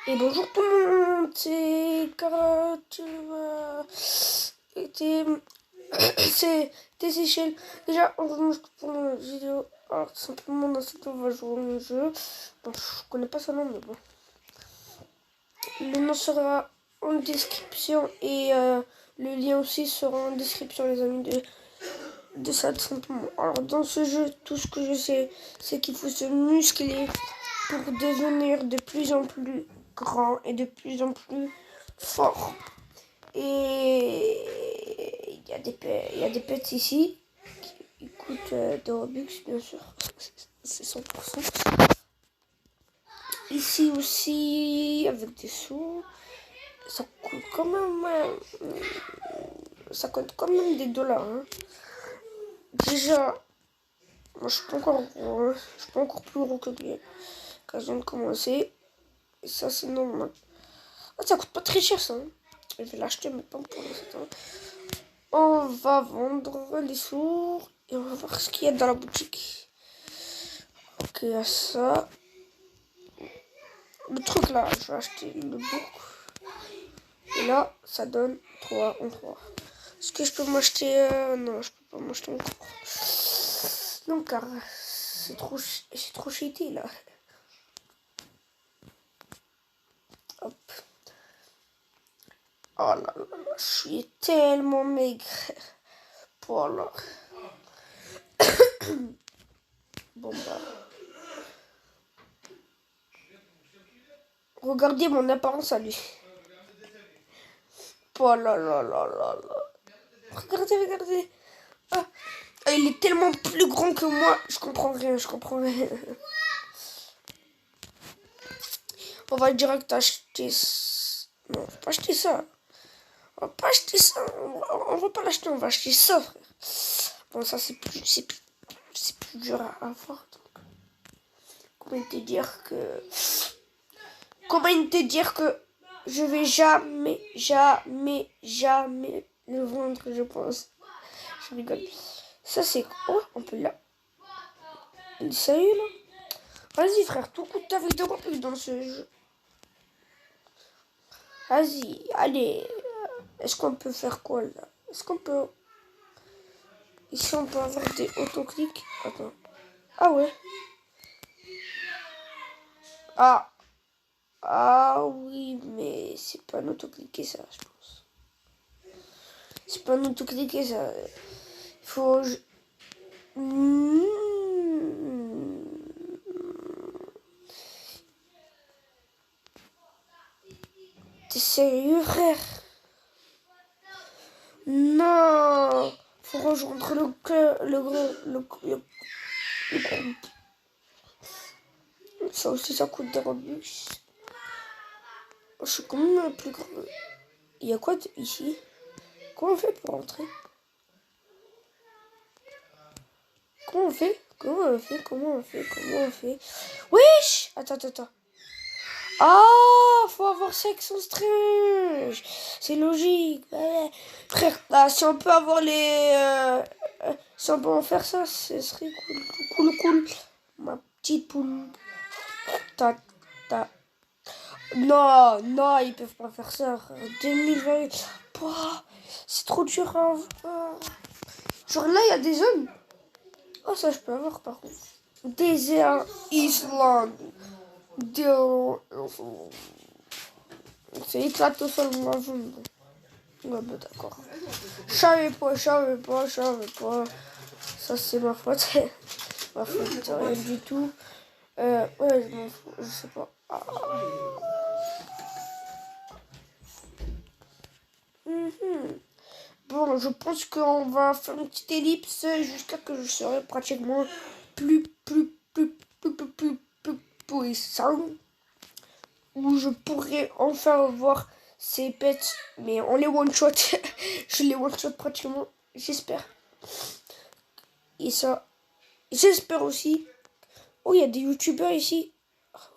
Et bonjour tout le monde, c'est Carotte, c'est Seychelles. Déjà, on se pour une vidéo. Alors, tout simplement, dans cette vidéo, on va jouer au jeu. Bon, je connais pas son nom, mais bon. Le nom sera en description et le lien aussi sera en description, les amis, de ça, tout simplement. Alors, dans ce jeu, tout ce que je sais, c'est qu'il faut se muscler pour devenir de plus en plus grand et de plus en plus fort. Et il y a des pets ici qui coûtent des Robux, bien sûr. C'est 100%. Ici aussi, avec des sous, ça coûte quand même, ça coûte quand même des dollars. Hein. Déjà, moi je suis pas encore gros, hein. Je suis pas encore plus gros que lui quand je viens de commencer. Et ça c'est normal. Ah, ça coûte pas très cher ça. Hein. Je vais l'acheter maintenant pour l'instant. On va vendre les sourds et on va voir ce qu'il y a dans la boutique. Ok, il y a ça. Le truc là, je vais acheter le book. Et là, ça donne 3 en 3. Est-ce que je peux m'acheter... Non, je peux pas m'acheter encore. Non, car c'est trop cheaté là. Hop. Oh là là, je suis tellement maigre. Voilà. Bon bah. Regardez mon apparence à lui. Oh là là là là là. Regardez. Ah, il est tellement plus grand que moi. Je comprends rien. On va direct acheter... Non, on va pas acheter ça. On va pas l'acheter, on va acheter ça, frère. Bon, ça, c'est plus dur à avoir. Donc. Comment te dire que je vais jamais le vendre, je pense. Je rigole. Ça, c'est quoi? On peut là. Sérieux, là? Vas-y, frère, tout coûte ta vie de plus dans ce jeu. Vas-y, allez. Est-ce qu'on peut faire quoi, là? Est-ce qu'on peut... Ici, on peut avoir des autoclics. Attends. Ah ouais. Ah oui, mais c'est pas un autocliquer ça, je pense. C'est pas un autocliquer ça. Il faut... T'es sérieux, frère? Non. Faut rejoindre le groupe. Ça aussi, ça coûte des Robux. Je suis quand même plus grand. Il y a quoi ici? Comment on fait pour rentrer? Comment on fait? Wesh! Attends. Ah, faut avoir section strange. C'est logique. Ouais. Frère, bah, si on peut avoir si on peut en faire ça, ce serait cool. Ma petite poule. Ta. Non, ils peuvent pas faire ça. 2020. Pouah, c'est trop dur à avoir. Genre là, il y a des zones. Oh, ça, je peux avoir par contre. Désert Island. C'est éclaté sur le zone. Ouais, bah d'accord. Je savais pas. Ça, c'est ma faute. Ma faute, rien du tout. Ouais, je m'en fous. Je sais pas. Bon, je pense qu'on va faire une petite ellipse jusqu'à que je serai pratiquement plus puissant. Où je pourrais enfin voir ces pets, mais on les one-shot. Je les one-shot pratiquement, j'espère. Et ça, j'espère aussi. Oh, il y a des youtubeurs ici. Ah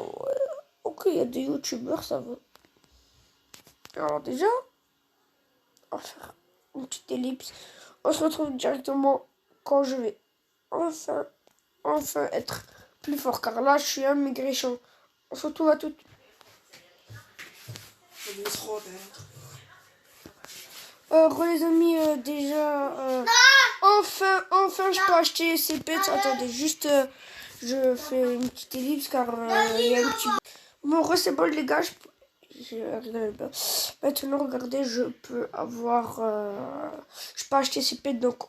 ouais. Ok, il y a des youtubeurs, ça va. Alors déjà, on va faire une petite ellipse. On se retrouve directement quand je vais enfin être plus fort, car là, je suis un maigrichon. On se retrouve à toutes. Les amis, déjà, enfin, je peux acheter ces pets. Attendez, juste, je fais une petite ellipse, car il y a un petit... Bon, c'est bon, les gars, je rigole pas. Maintenant, regardez, je peux avoir... je peux acheter ces pets, donc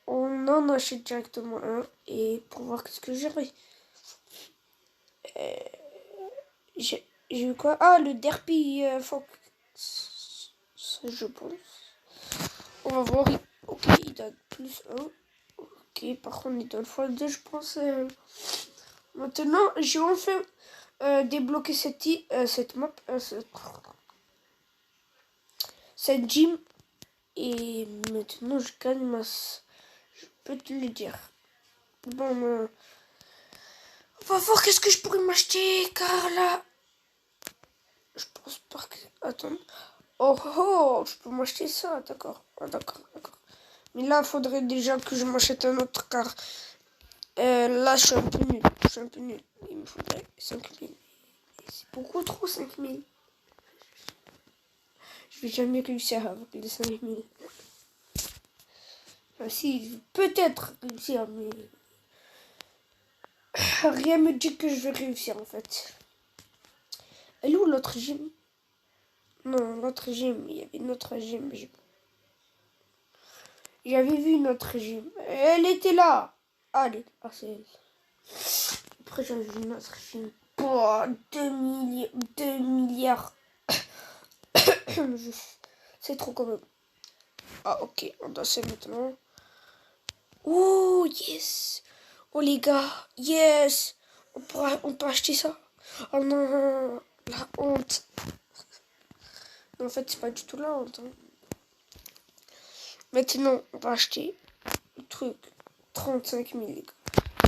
on en achète directement un. Et pour voir qu'est-ce que j'aurai. J'ai eu quoi? Ah, le Derpy Fox, je pense. On va voir. Ok, il donne plus 1. Ok, par contre, il donne x2, je pense. Maintenant, j'ai enfin débloqué cette map, cette gym. Et maintenant, je gagne masse. Je peux te le dire. Bon, on va voir qu'est-ce que je pourrais m'acheter, car là... Je pense pas que... Attends. Oh, je peux m'acheter ça, d'accord. Ah, d'accord. Mais là, il faudrait déjà que je m'achète un autre, car là, je suis un peu nul. Il me faudrait 5000. C'est beaucoup trop, 5000. Je vais jamais réussir avec les 5000. Ah, si, peut-être réussir, mais... Rien me dit que je vais réussir, en fait. Elle est où l'autre gym? Non, l'autre gym. Il y avait une autre gym. J'avais vu une autre gym. Elle était là. Allez, c'est elle. Après, j'avais vu une autre gym. Oh, 2 milliards. C'est trop quand même. Ah, ok. On danse maintenant. Oh, yes. Oh, les gars. Yes. On peut acheter ça. Oh non. La honte. En fait, c'est pas du tout la honte. Hein. Maintenant, on va acheter le truc. 35 000, les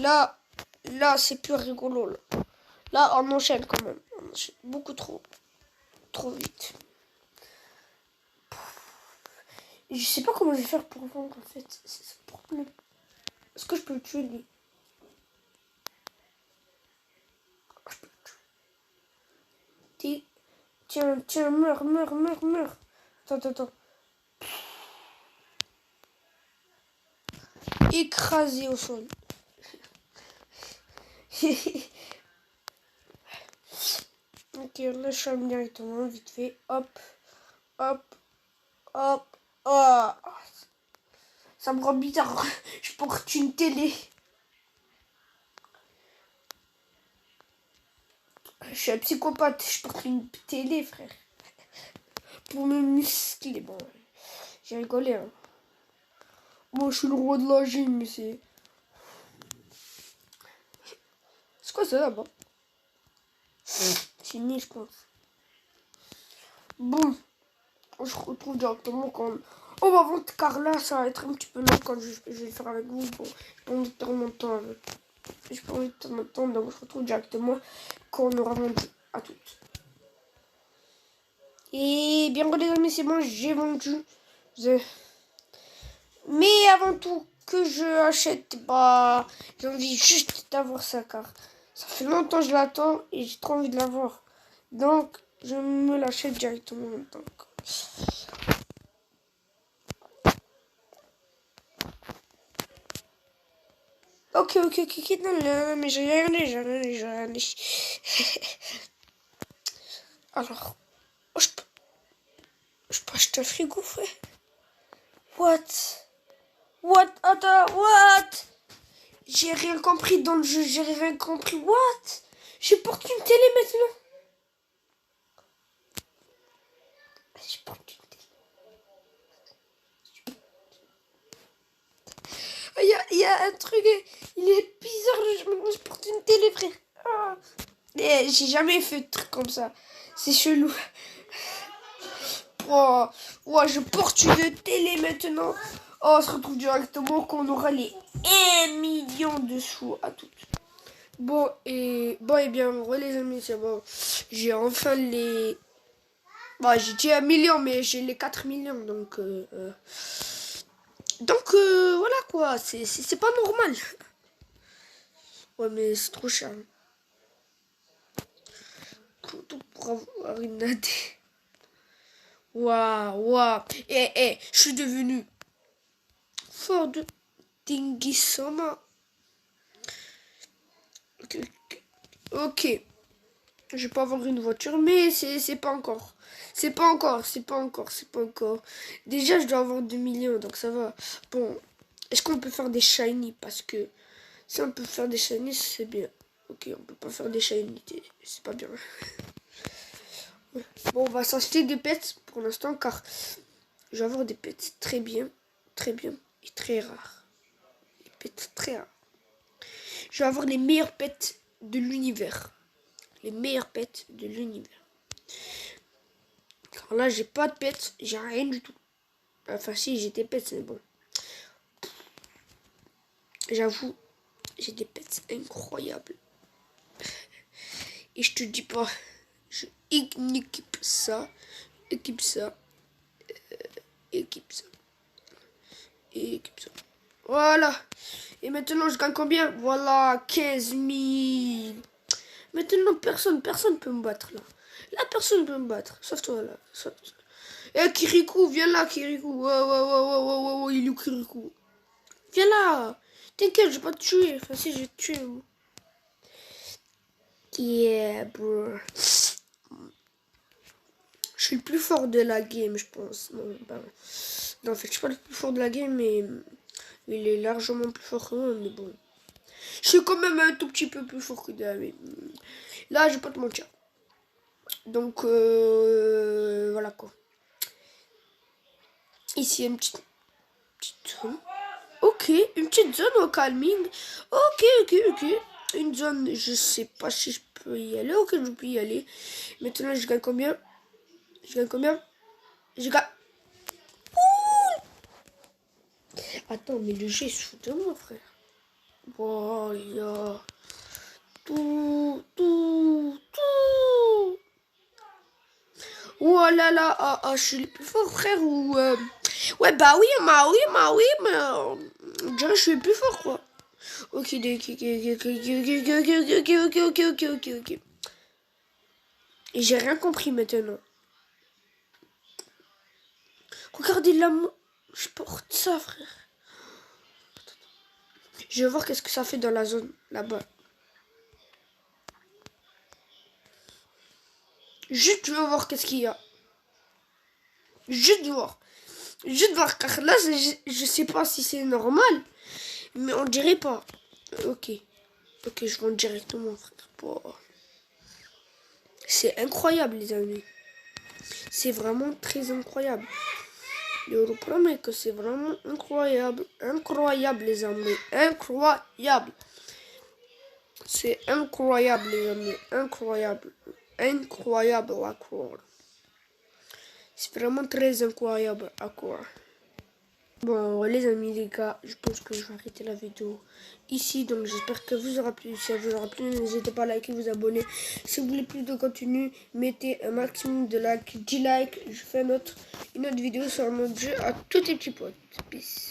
gars. Là, c'est plus rigolo. Là, on enchaîne quand même. On enchaîne beaucoup trop vite. Je sais pas comment je vais faire pour vendre, en fait. C'est ce problème. Est-ce que je peux le tuer, lui? Je peux le tuer. Tiens, meurs. Attends. Écrasé au sol. Ok, là, je suis directement, vite fait. Hop. Oh. Ça me rend bizarre. Je porte une télé. Je suis un psychopathe. Je porte une télé, frère. Pour me muscler. Bon, j'ai rigolé. Hein. Moi, je suis le roi de la gym, mais c'est... C'est quoi ça, là-bas? C'est une je pense. Bon. Je retrouve directement quand... On va vendre, car là, ça va être un petit peu long quand je vais le faire avec vous. Bon, j'ai pas envie de perdre mon temps avec... J'ai pas envie de perdre mon temps, donc je retrouve directement quand on aura vendu à toutes. Et bien, les amis, c'est bon, j'ai vendu. Mais avant tout que je achète, bah, j'ai envie juste d'avoir ça, car ça fait longtemps que je l'attends et j'ai trop envie de l'avoir. Donc, je me l'achète directement maintenant. Ok, non, mais j'ai rien dit. Alors, je peux acheter un frigo, frère. What? Attends, what? J'ai rien compris dans le jeu, j'ai rien compris. What? Je porte une télé maintenant. Je porte une télé. Il y a un truc, il est bizarre, je porte une télé, frère. Ah. J'ai jamais fait de truc comme ça. C'est chelou. Oh, je porte une télé maintenant. Oh, on se retrouve directement quand on aura les 1 million de sous à toutes. Bon, et bien, les amis, c'est bon. J'ai enfin les... Bah, j'ai dit 1 million, mais j'ai les 4 millions, donc... voilà, quoi. C'est pas normal. Ouais, mais c'est trop cher. Tout pour avoir une AD. Waouh. Je suis devenu fort de Dingisama. Ok. Je vais pas avoir une voiture, mais c'est pas encore. C'est pas encore. Déjà, je dois avoir 2 millions, donc ça va. Bon, est-ce qu'on peut faire des shiny? Parce que si on peut faire des shiny, c'est bien. Ok, on peut pas faire des shiny, c'est pas bien. Bon, on va s'acheter des pets pour l'instant, car je vais avoir des pets très bien et très rares. Des pets très rares. Je vais avoir les meilleurs pets de l'univers. Les meilleurs pets de l'univers. Car là, j'ai pas de pets, j'ai rien du tout. Enfin, si, j'ai des pets, c'est bon. J'avoue, j'ai des pets incroyables. Et je te dis pas, je équipe ça. Voilà. Et maintenant, je gagne combien? Voilà, 15 000. Maintenant, personne peut me battre là. Là, personne peut me battre. Sauf toi là. Eh, Kirikou, viens là, Kirikou. Ouais, il est où Kirikou? Viens là. T'inquiète, je vais pas te tuer. Enfin, si, je vais te tuer. Yeah, bro. Je suis le plus fort de la game, je pense. Non, en fait, je suis pas le plus fort de la game, mais il est largement plus fort que moi, mais bon. Je suis quand même un tout petit peu plus fort que David. Là, je vais pas te mentir. Donc, voilà quoi. Ici, une petite zone. Ok, une petite zone au calming. Ok. Une zone, je sais pas si je peux y aller. Ok, je peux y aller. Maintenant, je gagne combien? Je gagne... Ouh! Attends, mais le jeu, il se fout de moi, frère. Voilà. Tout. Oh là là, je suis le plus fort, frère, ou... Ouais, bah oui, mais... je dirais que je suis le plus fort, quoi. Ok. Et j'ai rien compris, maintenant. Regardez là, je porte ça, frère. Je vais voir qu'est-ce que ça fait dans la zone, là-bas. Juste, je veux voir qu'est-ce qu'il y a. Juste voir, car là, je sais pas si c'est normal, mais on dirait pas. Ok, je vais directement, frère. Oh. C'est incroyable, les amis. C'est vraiment très incroyable. Je vous promets que c'est vraiment incroyable. Incroyable, les amis. Incroyable. C'est incroyable, les amis. Incroyable à croire. C'est vraiment très incroyable à croire. Bon, les amis, les gars, je pense que je vais arrêter la vidéo ici. Donc, j'espère que vous aura plu. Si ça vous aura plu, n'hésitez pas à liker, vous abonner. Si vous voulez plus de contenu, mettez un maximum de likes, 10 likes. Je fais une autre vidéo sur un autre jeu à tous les petits potes. Peace.